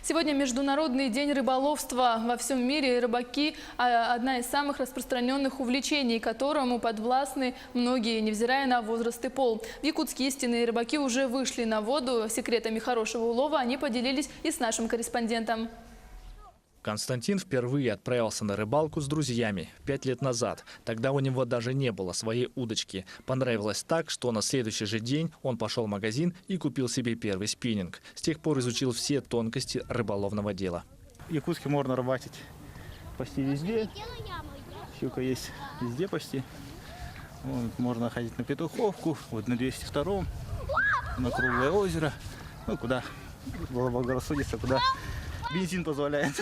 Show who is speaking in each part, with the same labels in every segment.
Speaker 1: Сегодня Международный день рыболовства. Во всем мире рыбаки – одна из самых распространенных увлечений, которому подвластны многие, невзирая на возраст и пол. В Якутске истинные рыбаки уже вышли на воду. Секретами хорошего улова они поделились и с нашим корреспондентом.
Speaker 2: Константин впервые отправился на рыбалку с друзьями 5 лет назад. Тогда у него даже не было своей удочки. Понравилось так, что на следующий же день он пошел в магазин и купил себе первый спиннинг. С тех пор изучил все тонкости рыболовного дела.
Speaker 3: В Якутске можно рыбачить почти везде. Щука есть везде почти. Вот, можно ходить на Петуховку, вот на 202-м, на Круглое озеро. Ну, куда благорассудится, куда бензин позволяет.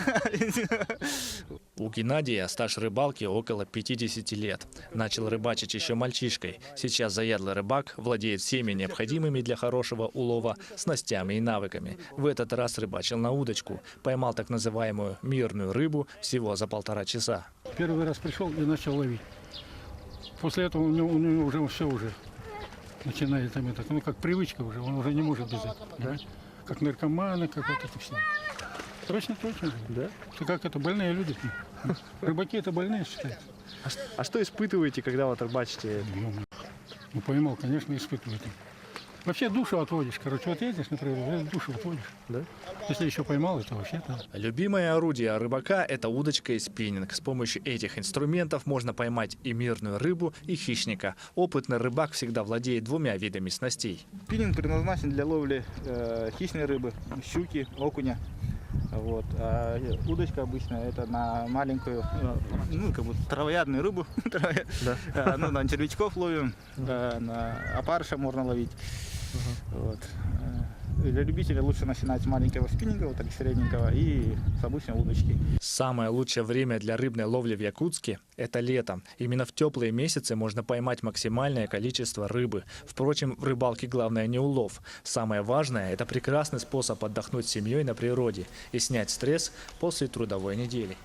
Speaker 2: У Геннадия стаж рыбалки около 50 лет. Начал рыбачить еще мальчишкой. Сейчас заядлый рыбак владеет всеми необходимыми для хорошего улова снастями и навыками. В этот раз рыбачил на удочку. Поймал так называемую мирную рыбу всего за 1,5 часа.
Speaker 4: Первый раз пришел и начал ловить. После этого у него уже все уже начинает там это, ну как привычка уже, он уже не может без этого. Да? Как наркоманы, как вот это все. Точно.
Speaker 2: Да?
Speaker 4: Что как это, больные люди. Рыбаки это больные считаются.
Speaker 2: А что испытываете, когда вот рыбачите?
Speaker 4: Ну поймал, конечно, испытываете. Вообще душу отводишь, короче, вот едешь, например, душу отводишь.
Speaker 2: Да?
Speaker 4: Если еще поймал, это вообще-то.
Speaker 2: Любимое орудие рыбака – это удочка и спиннинг. С помощью этих инструментов можно поймать и мирную рыбу, и хищника. Опытный рыбак всегда владеет 2 видами снастей.
Speaker 3: Спиннинг предназначен для ловли хищной рыбы, щуки, окуня. Вот. А удочка обычно это на маленькую, ну, как бы травоядную рыбу. Ну, на червячков ловим, на опарыша можно ловить. Вот. Для любителей лучше начинать с маленького спиннинга, вот так средненького, и с обычной удочки.
Speaker 2: Самое лучшее время для рыбной ловли в Якутске – это летом. Именно в теплые месяцы можно поймать максимальное количество рыбы. Впрочем, в рыбалке главное не улов. Самое важное – это прекрасный способ отдохнуть с семьей на природе и снять стресс после трудовой недели.